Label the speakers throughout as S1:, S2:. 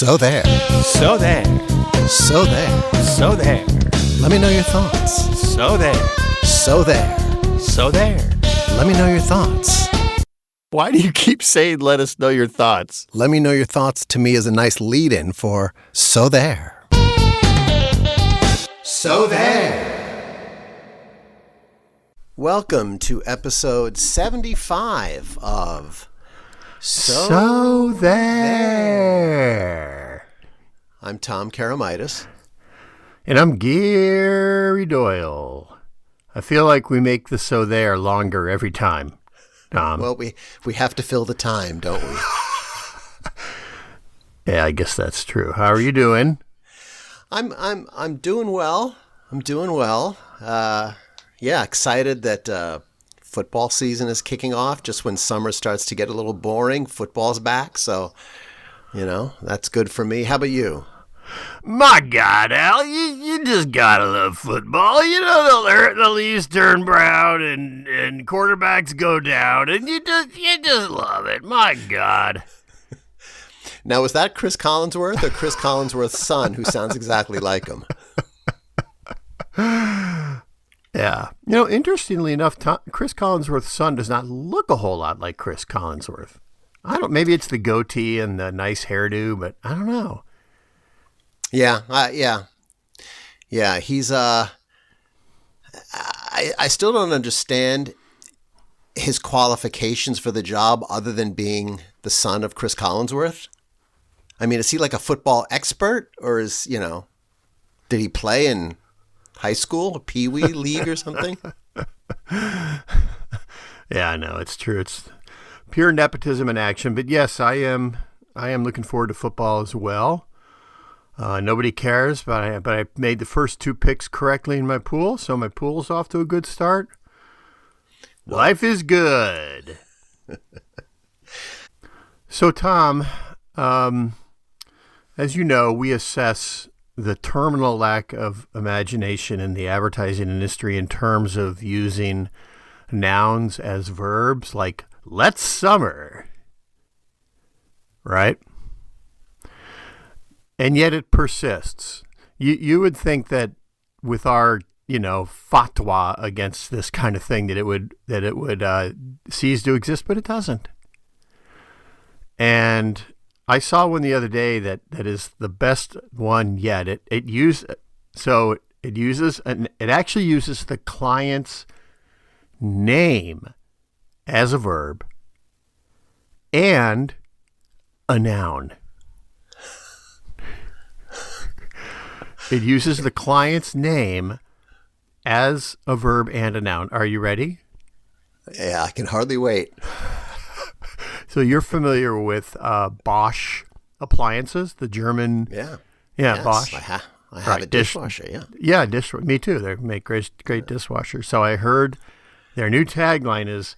S1: So there.
S2: So there.
S1: So there.
S2: So there.
S1: Let me know your thoughts.
S2: So there.
S1: So there.
S2: So there.
S1: Let me know your thoughts.
S2: Why do you keep saying let us know your thoughts?
S1: Let me know your thoughts to me is a nice lead-in for So there. So there. Welcome to episode 75 of
S2: So there.
S1: I'm Tom Karamitis.
S2: And I'm Gary Doyle. I feel like we make the So there longer every time, Tom.
S1: Well, we have to fill the time, don't we?
S2: Yeah, I guess that's true. How are you doing?
S1: I'm doing well. I'm doing well. Yeah, excited that football season is kicking off. Just when summer starts to get a little boring, football's back. So, that's good for me. How about you?
S2: My God, Al, you just gotta love football. You know, the leaves turn brown and quarterbacks go down, and you just love it. My God.
S1: Now, was that Chris Collinsworth or Chris Collinsworth's son, who sounds exactly like him?
S2: Yeah. Interestingly enough, Chris Collinsworth's son does not look a whole lot like Chris Collinsworth. Maybe it's the goatee and the nice hairdo, but I don't know.
S1: Yeah. He's, I still don't understand his qualifications for the job other than being the son of Chris Collinsworth. I mean, is he like a football expert, or did he play in high school, a Pee Wee league or something?
S2: Yeah, I know. It's true. It's pure nepotism in action. But yes, I am looking forward to football as well. Nobody cares, but I made the first two picks correctly in my pool, so my pool's off to a good start. Life is good. So, Tom, as you know, we assess the terminal lack of imagination in the advertising industry in terms of using nouns as verbs, like let's summer, right? And yet it persists. You would think that with our, fatwa against this kind of thing that it would cease to exist, but it doesn't. And I saw one the other day that is the best one yet. It actually uses the client's name as a verb and a noun. It uses the client's name as a verb and a noun. Are you ready?
S1: Yeah, I can hardly wait.
S2: So you're familiar with Bosch appliances, the German?
S1: Yeah.
S2: Yeah, yes, Bosch.
S1: I have a dishwasher, yeah.
S2: Yeah, me too. They make great dishwashers. So I heard their new tagline is,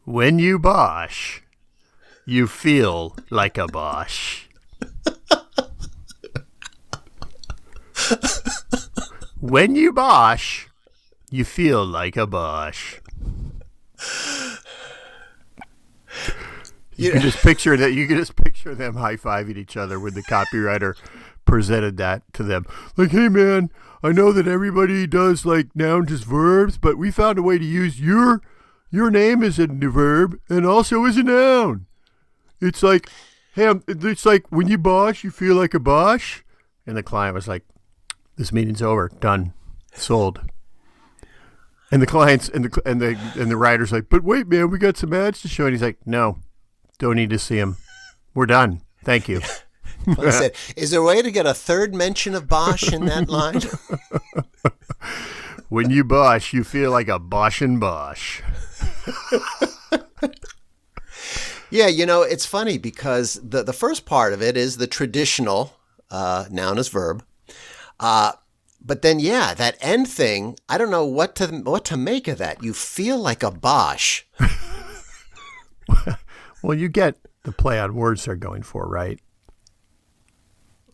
S2: when you Bosch, you feel like a Bosch. When you Bosch, you feel like a Bosch. You can just picture that. You can just picture them high-fiving each other when the copywriter presented that to them. Like, hey man, I know that everybody does like nouns as verbs, but we found a way to use your name as a verb and also as a noun. It's like, hey, it's like when you Bosch, you feel like a Bosch. And the client was like, this meeting's over, done, sold. And the clients and the writer's like, but wait, man, we got some ads to show. And he's like, no, don't need to see them. We're done. Thank you.
S1: I said, is there a way to get a third mention of Bosch in that line?
S2: When you Bosch, you feel like a Bosch and Bosch.
S1: Yeah, it's funny because the first part of it is the traditional noun as verb. But then, yeah, that end thing, I don't know what to make of that. You feel like a Bosch.
S2: Well, you get the play on words they're going for, right?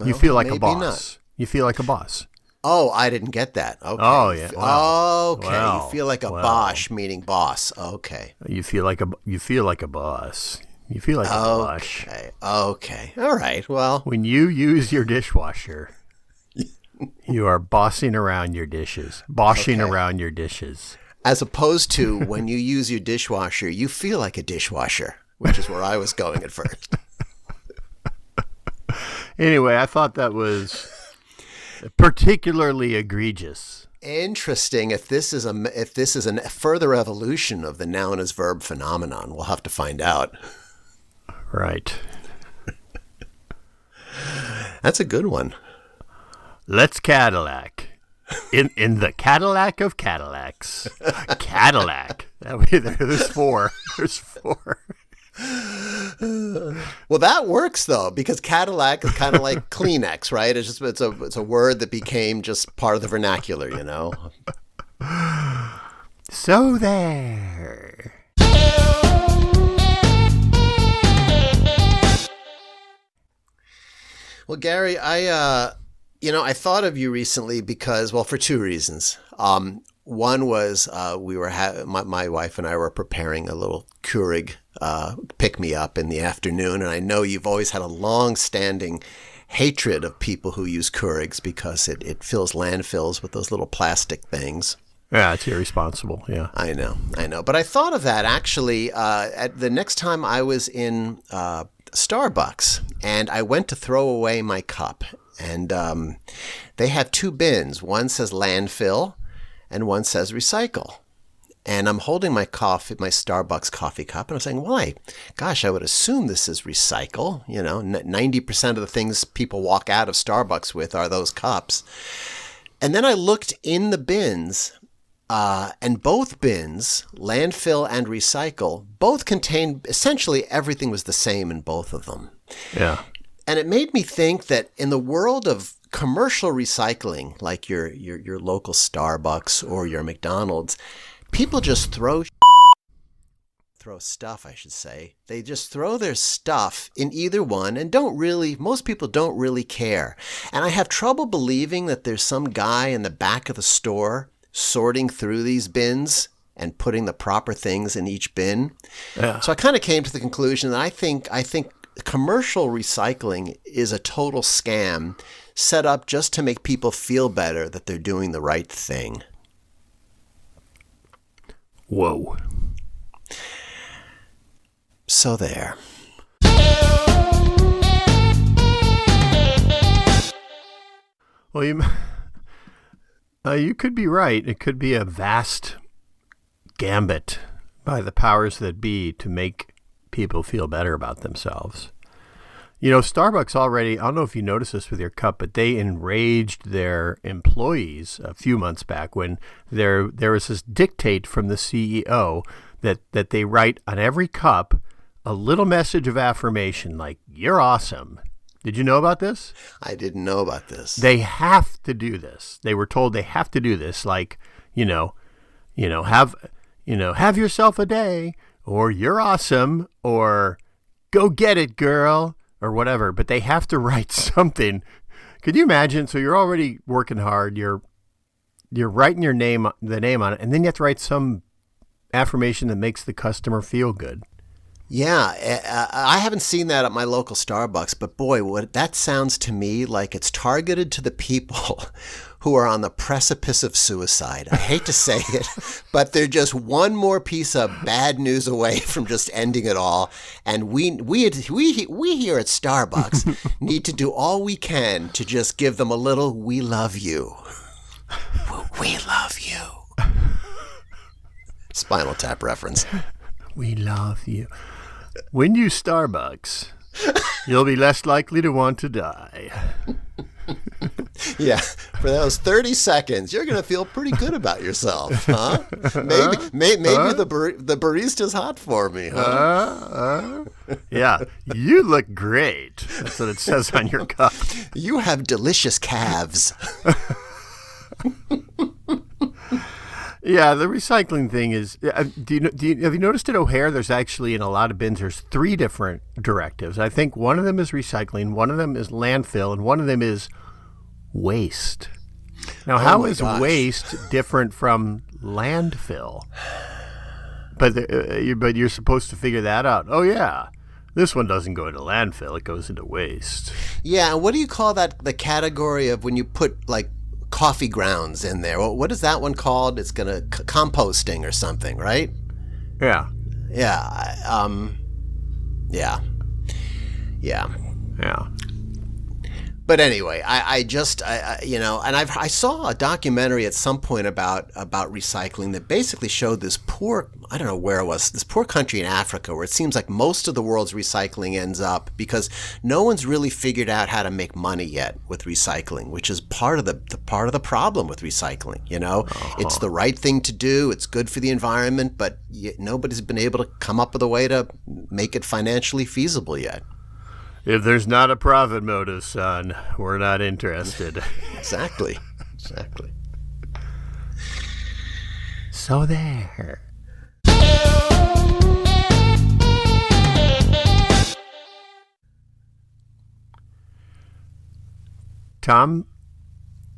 S2: You feel like a boss. Not. You feel like a boss.
S1: Oh, I didn't get that. Okay.
S2: Oh, yeah. Wow.
S1: Okay. You feel like a Bosch, meaning boss. Okay.
S2: You feel like a boss. You feel like a lush.
S1: Okay. All right. Well,
S2: When you use your dishwasher, you are bossing around your dishes. Boshing around your dishes.
S1: as opposed to when you use your dishwasher, you feel like a dishwasher, which is where I was going at first.
S2: Anyway, I thought that was particularly egregious.
S1: Interesting. If this is a further evolution of the noun as verb phenomenon, we'll have to find out.
S2: Right.
S1: That's a good one.
S2: Let's Cadillac. In the Cadillac of Cadillacs. Cadillac. There's four. There's four.
S1: Well, that works though, because Cadillac is kind of like Kleenex, right? It's a word that became just part of the vernacular, you know.
S2: So there.
S1: Well, Gary, I thought of you recently because, well, for two reasons. One was we were my wife and I were preparing a little Keurig pick me up in the afternoon, and I know you've always had a long-standing hatred of people who use Keurigs because it fills landfills with those little plastic things.
S2: Yeah, it's irresponsible. Yeah,
S1: I know. But I thought of that actually at the next time I was in Starbucks, and I went to throw away my cup, and they have two bins. One says landfill, and one says recycle. And I'm holding my Starbucks coffee cup, and I'm saying, why? Gosh, I would assume this is recycle. 90% of the things people walk out of Starbucks with are those cups. And then I looked in the bins, and both bins, landfill and recycle, both contained essentially everything was the same in both of them.
S2: Yeah.
S1: And it made me think that in the world of commercial recycling, like your local Starbucks or your McDonald's, people just throw stuff, I should say. They just throw their stuff in either one and most people don't really care. And I have trouble believing that there's some guy in the back of the store sorting through these bins and putting the proper things in each bin. Yeah. So I kind of came to the conclusion that I think commercial recycling is a total scam set up just to make people feel better that they're doing the right thing.
S2: Whoa.
S1: So there.
S2: Well, you could be right. It could be a vast gambit by the powers that be to make people feel better about themselves. Starbucks already, I don't know if you noticed this with your cup, but they enraged their employees a few months back when there was this dictate from the CEO that they write on every cup a little message of affirmation like, "You're awesome." Did you know about this?
S1: I didn't know about this.
S2: They have to do this. They were told they have to do this, like, have yourself a day, or "You're awesome," or "Go get it, girl," or whatever. But they have to write something. Could you imagine? So you're already working hard. You're writing the name on it, and then you have to write some affirmation that makes the customer feel good.
S1: Yeah, I haven't seen that at my local Starbucks, but boy, that sounds to me like it's targeted to the people who are on the precipice of suicide. I hate to say it, but they're just one more piece of bad news away from just ending it all. And we here at Starbucks need to do all we can to just give them a little "we love you." We love you. Spinal Tap reference.
S2: We love you. When you Starbucks, you'll be less likely to want to die.
S1: Yeah, for those 30 seconds, you're going to feel pretty good about yourself, huh? Maybe the barista's hot for me, huh?
S2: Yeah, you look great. That's what it says on your cup.
S1: You have delicious calves.
S2: Yeah, the recycling thing is. Have you noticed at O'Hare? There's actually in a lot of bins. There's 3 different directives. I think one of them is recycling, one of them is landfill, and one of them is waste. Now, how is waste different from landfill? But you're supposed to figure that out. Oh yeah, This one doesn't go into landfill. It goes into waste.
S1: Yeah, and what do you call that? The category of when you put like coffee grounds in there. What is that one called? It's gonna composting or something, right?
S2: Yeah.
S1: Yeah. Yeah. Yeah.
S2: Yeah.
S1: But anyway, I I saw a documentary at some point about recycling that basically showed this poor, I don't know where it was, this poor country in Africa where it seems like most of the world's recycling ends up because no one's really figured out how to make money yet with recycling, which is part of the problem with recycling. It's the right thing to do. It's good for the environment, but nobody's been able to come up with a way to make it financially feasible yet.
S2: If there's not a profit motive, son, we're not interested.
S1: Exactly.
S2: So there. Tom,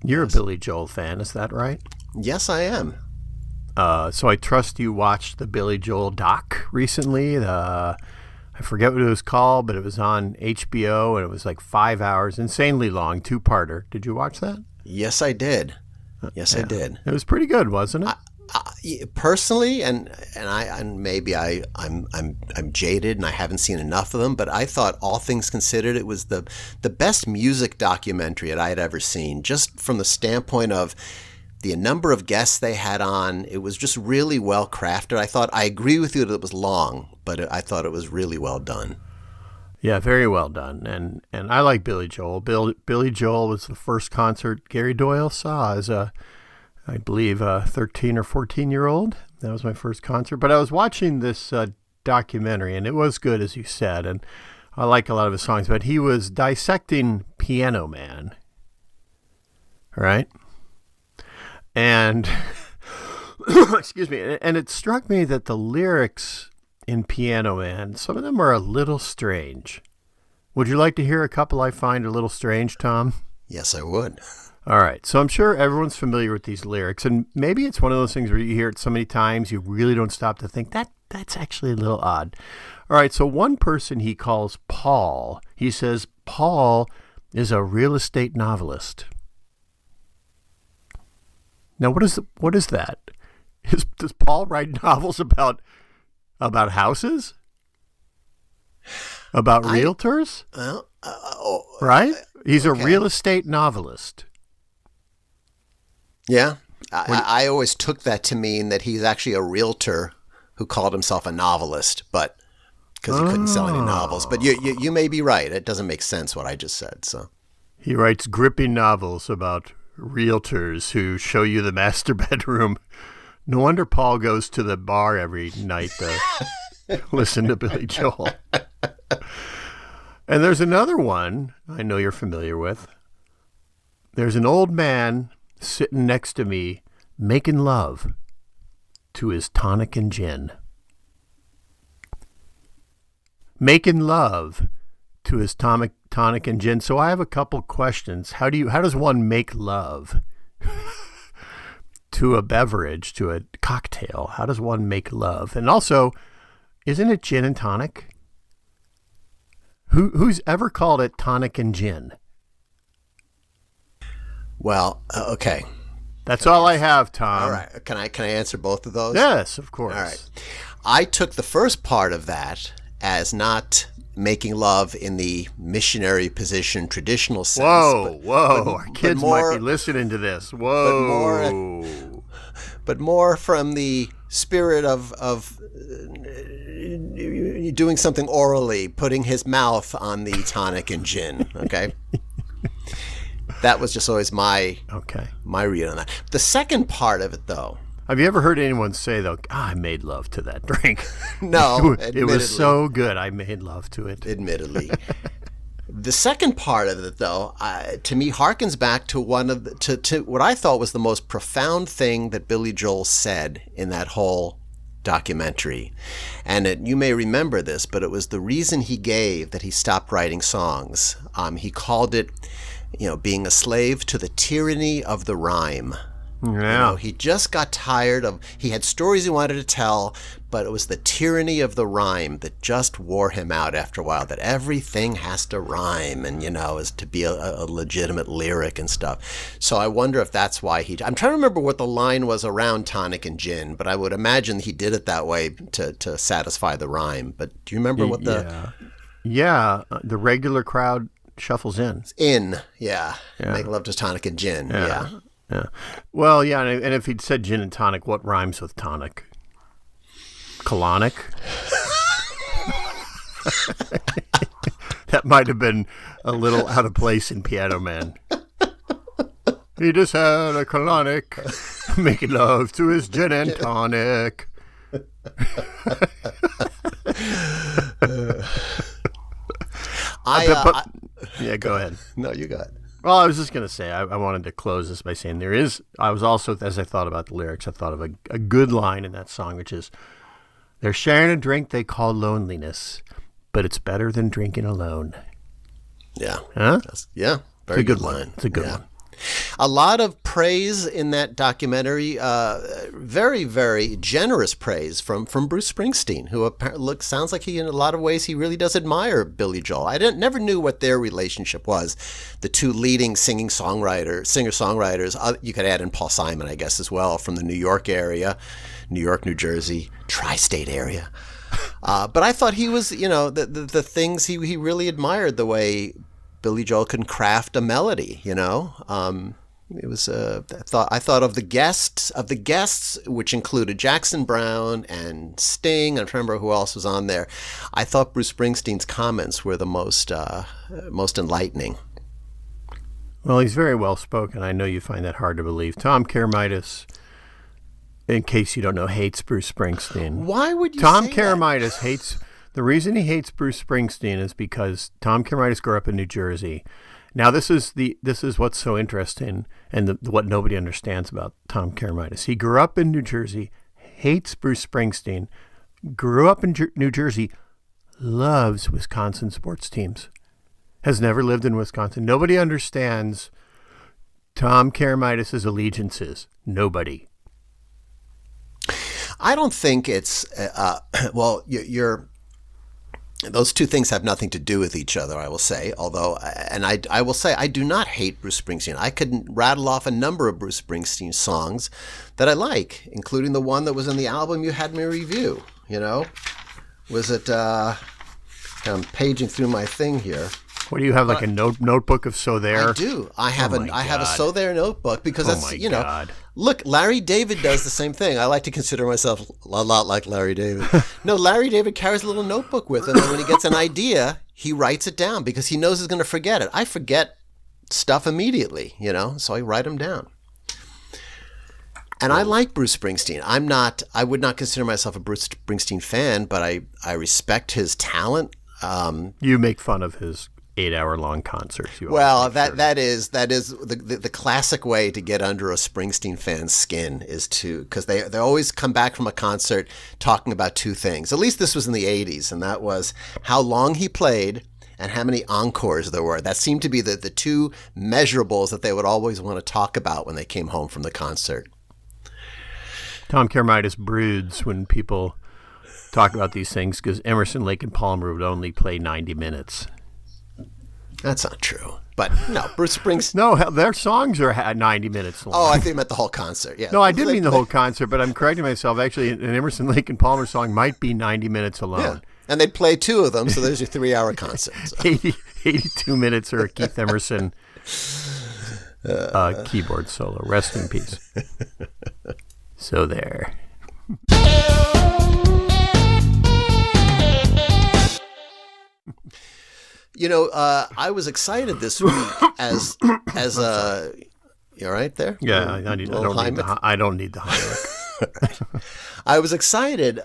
S2: you're a Billy Joel fan, is that right?
S1: Yes, I am.
S2: So I trust you watched the Billy Joel doc recently. I forget what it was called, but it was on HBO, and it was like 5 hours, insanely long, two-parter. Did you watch that?
S1: Yes, I did. I did.
S2: It was pretty good, wasn't
S1: it? Personally, I'm jaded and I haven't seen enough of them, but I thought, all things considered, it was the best music documentary that I had ever seen. Just from the standpoint of the number of guests they had on, it was just really well crafted. I agree with you that it was long, but I thought it was really well done.
S2: Yeah, very well done. And I like Billy Joel. Billy Joel was the first concert Gary Doyle saw as I believe, a 13 or 14-year-old. That was my first concert. But I was watching this documentary, and it was good, as you said. And I like a lot of his songs. But he was dissecting Piano Man, right? And, excuse me, and it struck me that the lyrics in Piano Man, some of them are a little strange. Would you like to hear a couple I find a little strange, Tom?
S1: Yes, I would.
S2: All right. So I'm sure everyone's familiar with these lyrics, and maybe it's one of those things where you hear it so many times you really don't stop to think that's actually a little odd. All right. So one person he calls Paul, he says Paul is a real estate novelist. Now, what is that? Does Paul write novels about houses? About realtors? Right? He's a real estate novelist.
S1: Yeah. I always took that to mean that he's actually a realtor who called himself a novelist, but because he couldn't sell any novels. But you may be right. It doesn't make sense what I just said. So
S2: he writes gripping novels about realtors who show you the master bedroom. No wonder Paul goes to the bar every night to listen to Billy Joel. And there's another one I know you're familiar with. There's an old man sitting next to me making love to his tonic and gin. Making love to his tonic and gin. So I have a couple questions. How does one make love to a beverage, to a cocktail? How does one make love? And also, isn't it gin and tonic? Who's ever called it tonic and gin?
S1: Well, okay.
S2: That's all I have, Tom.
S1: All right. Can I answer both of those?
S2: Yes, of course.
S1: All right. I took the first part of that as not making love in the missionary position traditional sense.
S2: Whoa. Our kids might be listening to this. Whoa.
S1: But more from the spirit of doing something orally, putting his mouth on the tonic and gin, okay? That was just always my read on that. The second part of it, though.
S2: Have you ever heard anyone say, though, I made love to that drink?
S1: No,
S2: it was so good. I made love to it.
S1: Admittedly. The second part of it, though, to me, harkens back to to what I thought was the most profound thing that Billy Joel said in that whole documentary. And you may remember this, but it was the reason he gave that he stopped writing songs. He called it, being a slave to the tyranny of the rhyme.
S2: Yeah.
S1: He just got tired of, he had stories he wanted to tell, but it was the tyranny of the rhyme that just wore him out after a while, that everything has to rhyme and, is to be a legitimate lyric and stuff. So I wonder if that's why I'm trying to remember what the line was around Tonic and Gin, but I would imagine he did it that way to satisfy the rhyme. But do you remember what the...
S2: Yeah, the regular crowd shuffles in.
S1: Yeah. Make love to Tonic and Gin, yeah.
S2: Well, yeah, and if he'd said gin and tonic, what rhymes with tonic? Colonic? That might have been a little out of place in Piano Man. He just had a colonic, making love to his gin and tonic. Yeah, go ahead.
S1: No, you got it.
S2: Well, I was just going to say, I wanted to close this by saying I was also, as I thought about the lyrics, I thought of a good line in that song, which is, they're sharing a drink they call loneliness, but it's better than drinking alone.
S1: Yeah.
S2: Huh?
S1: Very good line.
S2: It's a good one.
S1: A lot of praise in that documentary, very, very generous praise from Bruce Springsteen, who sounds like he, in a lot of ways, he really does admire Billy Joel. I never knew what their relationship was. The two leading singer-songwriters, you could add in Paul Simon, I guess, as well, from the New York area, New York, New Jersey, tri-state area. But I thought he was, the things he really admired, the way Billy Joel can craft a melody, It was I thought of the guests, which included Jackson Browne and Sting. I don't remember who else was on there. I thought Bruce Springsteen's comments were the most enlightening.
S2: Well, he's very well spoken. I know you find that hard to believe. Tom Karamitis, in case you don't know, hates Bruce Springsteen.
S1: Why would you
S2: Tom
S1: say
S2: Karamitis hates. The reason he hates Bruce Springsteen is because Tom Karamitis grew up in New Jersey. Now, this is what's so interesting and what nobody understands about Tom Karamitis. He grew up in New Jersey, hates Bruce Springsteen, grew up in New Jersey, loves Wisconsin sports teams, has never lived in Wisconsin. Nobody understands Tom Karamitis' allegiances. Nobody.
S1: I don't think it's those two things have nothing to do with each other, I will say. Although, and I will say, I do not hate Bruce Springsteen. I could rattle off a number of Bruce Springsteen songs that I like, including the one that was in the album you had me review. Was it? I'm paging through my thing here.
S2: What do you have, like a notebook of So There?
S1: I do. I have a So There notebook because that's
S2: God.
S1: Look, Larry David does the same thing. I like to consider myself a lot like Larry David. No, Larry David carries a little notebook with him, and when he gets an idea, he writes it down because he knows he's going to forget it. I forget stuff immediately, so I write them down. And I like Bruce Springsteen. I would not consider myself a Bruce Springsteen fan, but I respect his talent.
S2: You make fun of his 8-hour-long concerts.
S1: Well, that is the classic way to get under a Springsteen fan's skin is because they always come back from a concert talking about two things. At least this was in the 80s, and that was how long he played and how many encores there were. That seemed to be the two measurables that they would always want to talk about when they came home from the concert.
S2: Tom Karamitis broods when people talk about these things because Emerson, Lake and Palmer would only play 90 minutes.
S1: That's not true. But no, Bruce Springsteen.
S2: No, their songs are 90 minutes long.
S1: Oh, I think you meant the whole concert. Yeah.
S2: No, I did mean the whole concert, but I'm correcting myself. Actually, an Emerson, Lake and Palmer song might be 90 minutes alone.
S1: Yeah. And they'd play two of them, so there's your 3-hour concert. So.
S2: 82 minutes or a Keith Emerson keyboard solo. Rest in peace. So there.
S1: I was excited this week as a. You all right there?
S2: Yeah, I don't need the Heimlich.
S1: I was excited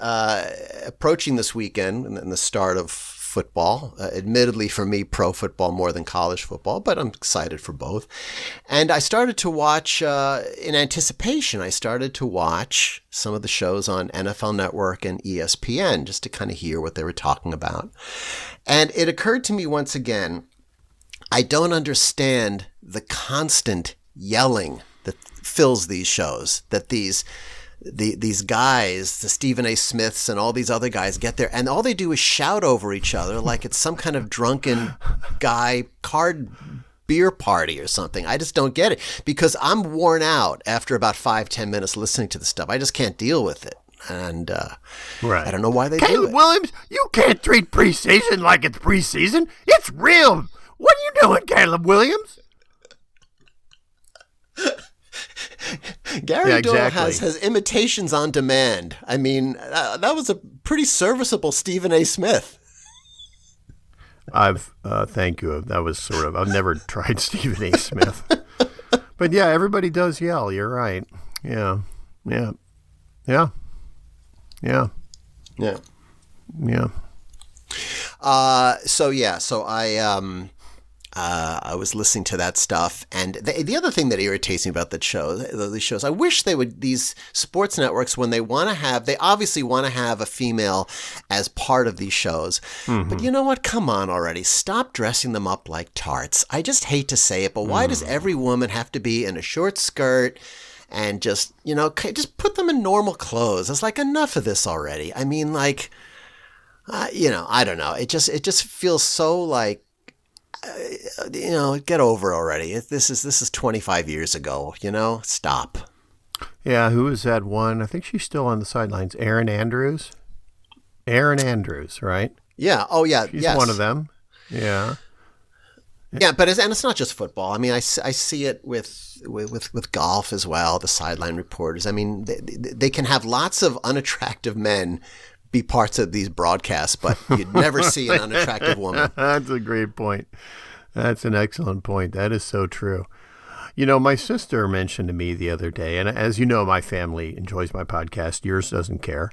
S1: approaching this weekend and the start of football. Admittedly, for me, pro football more than college football, but I'm excited for both. And I started to watch, in anticipation, I started to watch some of the shows on NFL Network and ESPN just to kind of hear what they were talking about. And it occurred to me once again, I don't understand the constant yelling that fills these shows, that these guys, the Stephen A. Smiths and all these other guys get there, and all they do is shout over each other like it's some kind of drunken guy card beer party or something. I just don't get it, because I'm worn out after about 5-10 minutes listening to the stuff. I just can't deal with it. And
S2: right.
S1: I don't know why they do it.
S2: Caleb Williams, you can't treat preseason like it's preseason. It's real. What are you doing, Caleb Williams?
S1: Gary Doyle has imitations on demand. I mean, that was a pretty serviceable Stephen A. Smith.
S2: Thank you. That was I've never tried Stephen A. Smith. But yeah, everybody does yell. You're right. Yeah. Yeah. Yeah. Yeah.
S1: Yeah.
S2: Yeah.
S1: So I was listening to that stuff, and the other thing that irritates me about these shows, I wish these sports networks, when they obviously want to have a female as part of these shows, but you know what? Come on already. Stop dressing them up like tarts. I just hate to say it, but why does every woman have to be in a short skirt and just put them in normal clothes? It's like, enough of this already. I mean, like, I don't know. It just feels so like, get over it already. This is 25 years ago, stop.
S2: Yeah, who is that one? I think she's still on the sidelines. Erin Andrews? Erin Andrews, right?
S1: Yeah. Oh, yeah.
S2: She's one of them. Yeah.
S1: Yeah, but it's not just football. I mean, I see it with golf as well, the sideline reporters. I mean, they can have lots of unattractive men be parts of these broadcasts, but you'd never see an unattractive woman.
S2: That's a great point. That's an excellent point. That is so true. My sister mentioned to me the other day, and as you know, my family enjoys my podcast. Yours doesn't care.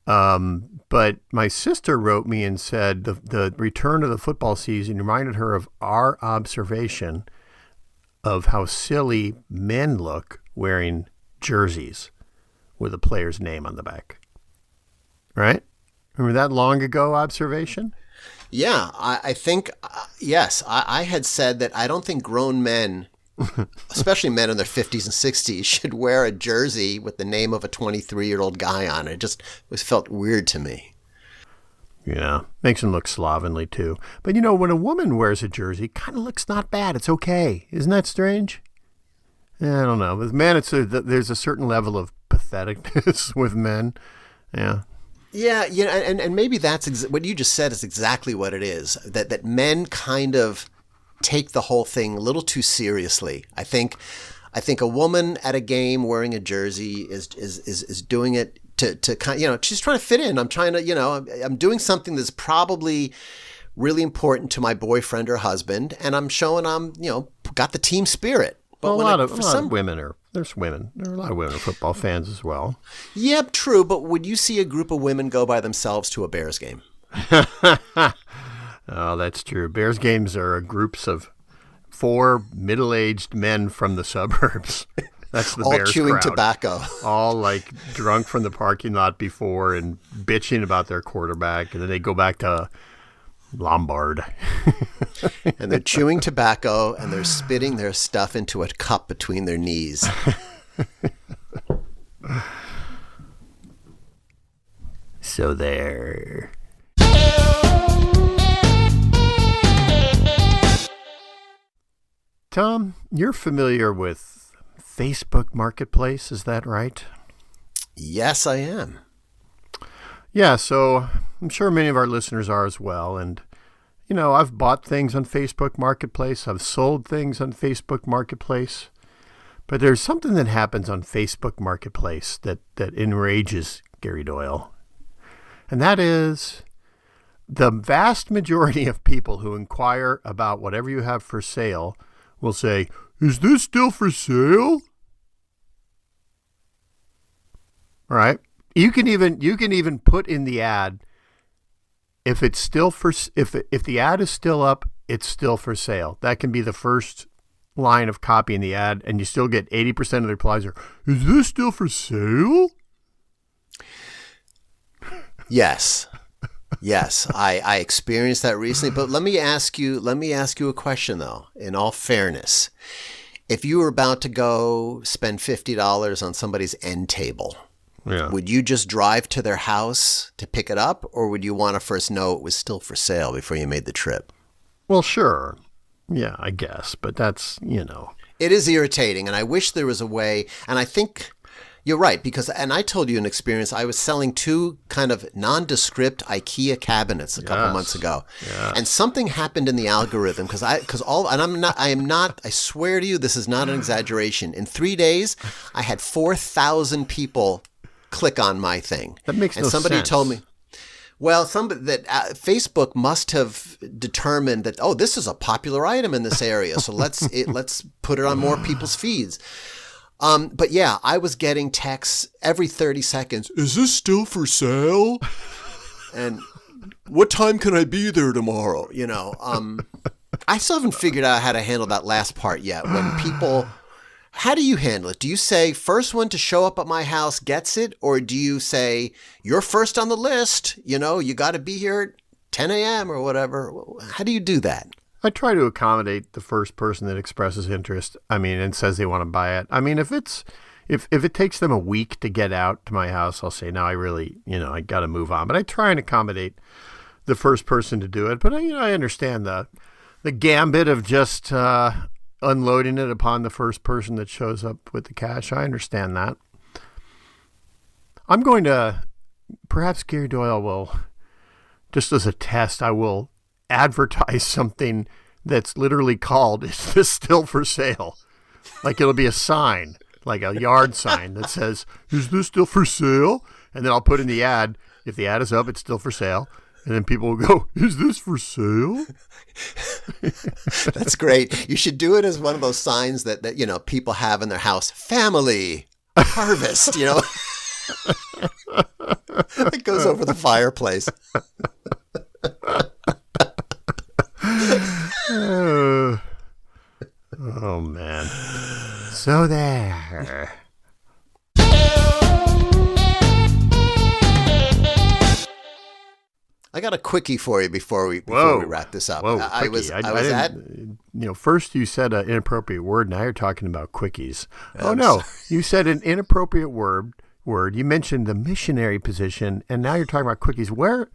S2: But my sister wrote me and said the return of the football season reminded her of our observation of how silly men look wearing jerseys with a player's name on the back. Right? Remember that long ago observation?
S1: Yeah, I think, yes. I had said that I don't think grown men, especially men in their 50s and 60s, should wear a jersey with the name of a 23-year-old guy on it. It just felt weird to me.
S2: Yeah, makes them look slovenly too. But when a woman wears a jersey, it kind of looks not bad. It's okay. Isn't that strange? I don't know. With men, there's a certain level of patheticness with men. Yeah.
S1: Yeah, and maybe that's what you just said is exactly what it is. That men kind of take the whole thing a little too seriously. I think a woman at a game wearing a jersey is doing it to kind of, she's trying to fit in. I'm trying to, I'm doing something that's probably really important to my boyfriend or husband, and I'm showing got the team spirit.
S2: But well, there's a lot of women are football fans as well.
S1: Yep, true. But would you see a group of women go by themselves to a Bears game?
S2: Oh, that's true. Bears games are groups of 4 middle-aged men from the suburbs. That's the
S1: all
S2: Bears
S1: chewing
S2: crowd.
S1: Tobacco.
S2: All like drunk from the parking lot before and bitching about their quarterback, and then they go back to Lombard.
S1: And they're chewing tobacco and they're spitting their stuff into a cup between their knees.
S2: So there. Tom, you're familiar with Facebook Marketplace, is that right?
S1: Yes, I am.
S2: Yeah, so I'm sure many of our listeners are as well. And, I've bought things on Facebook Marketplace. I've sold things on Facebook Marketplace. But there's something that happens on Facebook Marketplace that enrages Gary Doyle. And that is the vast majority of people who inquire about whatever you have for sale will say, "Is this still for sale?" All right. You can even put in the ad, if it's still if the ad is still up, it's still for sale. That can be the first line of copy in the ad, and you still get 80% of the replies are, "Is this still for sale?"
S1: Yes. Yes, I experienced that recently. But let me ask you a question though. In all fairness, If you were about to go spend $50 on somebody's end table,
S2: Yeah.
S1: would you just drive to their house to pick it up, or would you want to first know it was still for sale before you made the trip?
S2: Well, sure. Yeah, I guess. But that's,
S1: It is irritating, and I wish there was a way, and I think you're right, because, and I told you an experience, I was selling 2 kind of nondescript IKEA cabinets a couple months ago.
S2: Yeah.
S1: And something happened in the algorithm I swear to you, this is not an exaggeration. In 3 days, I had 4,000 people click on my thing.
S2: That makes
S1: and
S2: no
S1: somebody
S2: sense.
S1: told me, well, Facebook must have determined that, oh, this is a popular item in this area, so let's put it on more people's feeds. But yeah, I was getting texts every 30 seconds. Is this still for sale? And what time can I be there tomorrow? I still haven't figured out how to handle that last part yet. When people, how do you handle it? Do you say first one to show up at my house gets it? Or do you say you're first on the list? You got to be here at 10 a.m. or whatever. How do you do that?
S2: I try to accommodate the first person that expresses interest. And says they want to buy it. if it takes them a week to get out to my house, I'll say, no, I really, I got to move on. But I try and accommodate the first person to do it. But I understand the gambit of just unloading it upon the first person that shows up with the cash. I understand that. I'm going to, perhaps Gary Doyle will, just as a test, I will advertise something that's literally called, is this still for sale? Like it'll be a sign, like a yard sign that says, is this still for sale? And then I'll put in the ad, if the ad is up, it's still for sale. And then people will go, is this for sale?
S1: That's great. You should do it as one of those signs that people have in their house. Family, harvest, It goes over the fireplace.
S2: Oh, man. So there.
S1: I got a quickie for you before we wrap this up.
S2: Whoa,
S1: I was at.
S2: First you said an inappropriate word. Now you're talking about quickies.
S1: I'm
S2: you said an inappropriate word. You mentioned the missionary position, and now you're talking about quickies. Where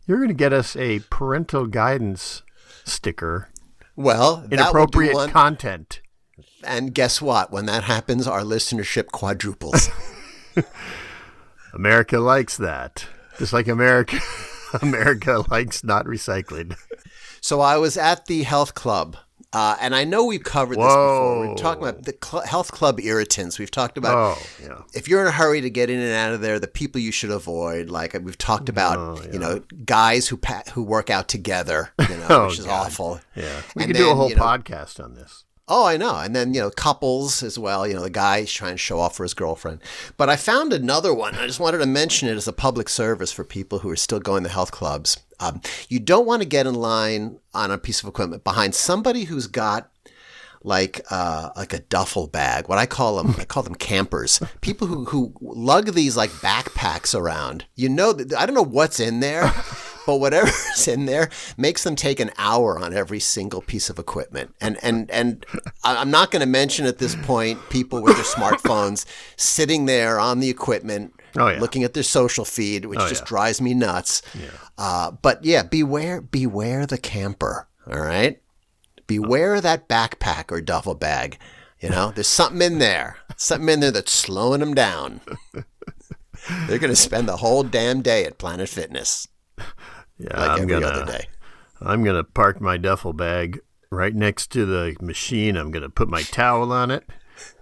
S2: you're going to get us a parental guidance sticker.
S1: Well,
S2: inappropriate content.
S1: And guess what? When that happens, our listenership quadruples.
S2: America likes that. Just like America likes not recycling.
S1: So I was at the health club, and I know we've covered this before. We're talking about the health club irritants. We've talked about if you're in a hurry to get in and out of there, the people you should avoid. Like we've talked about, guys who work out together, which is awful.
S2: Yeah, we could do a whole podcast on this.
S1: Oh, I know. And then, couples as well. The guy's trying to show off for his girlfriend. But I found another one. I just wanted to mention it as a public service for people who are still going to health clubs. You don't want to get in line on a piece of equipment behind somebody who's got like a duffel bag. What I call them campers. People who lug these like backpacks around. I don't know what's in there. But whatever's in there makes them take an hour on every single piece of equipment. And I'm not going to mention at this point people with their smartphones sitting there on the equipment, looking at their social feed, which just drives me nuts. Yeah. But yeah, beware the camper. All right. Beware that backpack or duffel bag. There's something in there that's slowing them down. They're going to spend the whole damn day at Planet Fitness.
S2: Yeah,
S1: like every other day.
S2: I'm going to park my duffel bag right next to the machine. I'm going to put my towel on it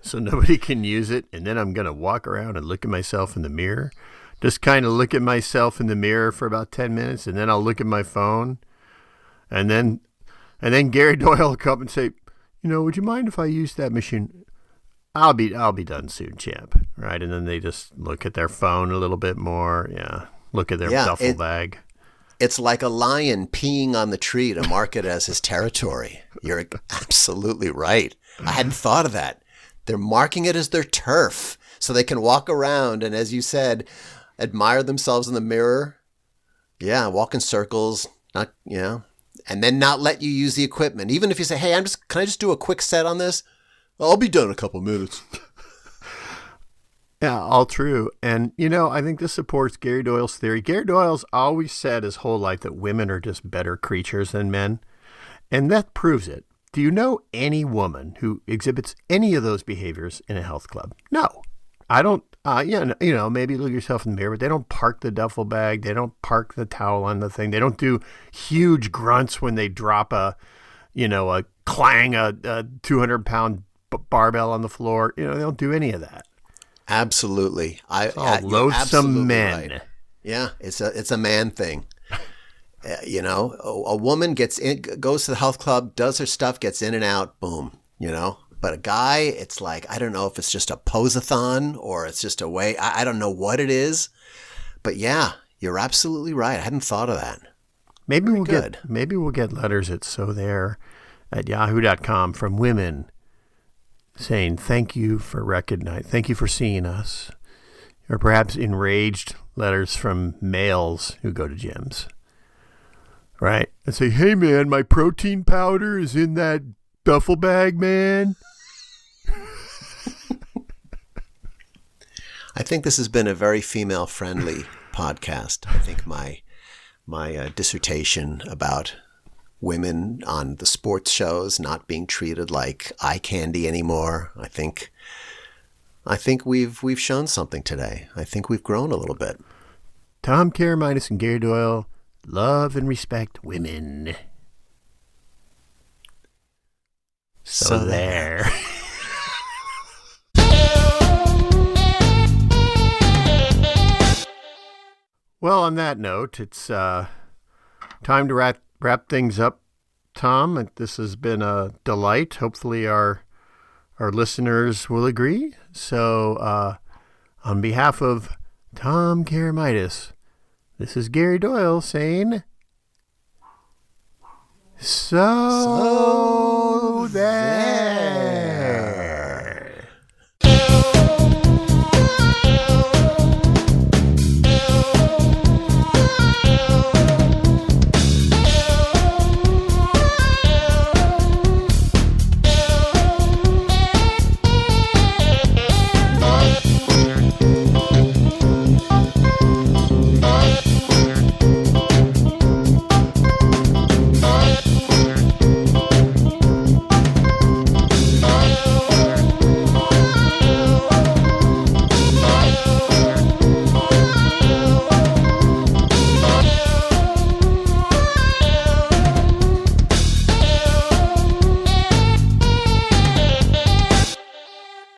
S2: so nobody can use it. And then I'm going to walk around and look at myself in the mirror. Just kind of look at myself in the mirror for about 10 minutes. And then I'll look at my phone. And then Gary Doyle will come and say, would you mind if I use that machine? I'll be done soon, champ. Right. And then they just look at their phone a little bit more. Yeah. Look at their duffel bag.
S1: It's like a lion peeing on the tree to mark it as his territory. You're absolutely right. I hadn't thought of that. They're marking it as their turf so they can walk around and, as you said, admire themselves in the mirror. Yeah, walk in circles, and then not let you use the equipment. Even if you say, hey, can I just do a quick set on this? I'll be done in a couple minutes.
S2: Yeah, all true. And, I think this supports Gary Doyle's theory. Gary Doyle's always said his whole life that women are just better creatures than men. And that proves it. Do you know any woman who exhibits any of those behaviors in a health club? No. I don't, maybe look yourself in the mirror, but they don't park the duffel bag. They don't park the towel on the thing. They don't do huge grunts when they drop a 200-pound barbell on the floor. They don't do any of that.
S1: Absolutely.
S2: Loathsome men.
S1: Right. Yeah, it's a man thing. A woman goes to the health club, does her stuff, gets in and out, boom, But a guy, it's like, I don't know if it's just a pose-a-thon or it's just a way. I don't know what it is. But yeah, you're absolutely right. I hadn't thought of that.
S2: Maybe we'll get letters at SoThere@yahoo.com from women saying thank you for seeing us, or perhaps enraged letters from males who go to gyms, right? And say, hey man, my protein powder is in that duffel bag, man.
S1: I think this has been a very female-friendly podcast. I think my dissertation about women on the sports shows not being treated like eye candy anymore. I think we've shown something today. I think we've grown a little bit.
S2: Tom Karamitis and Gary Doyle love and respect women. So there. Well, on that note, it's time to wrap things up, Tom. This has been a delight. Hopefully our listeners will agree. So on behalf of Tom Karamitis, this is Gary Doyle saying, so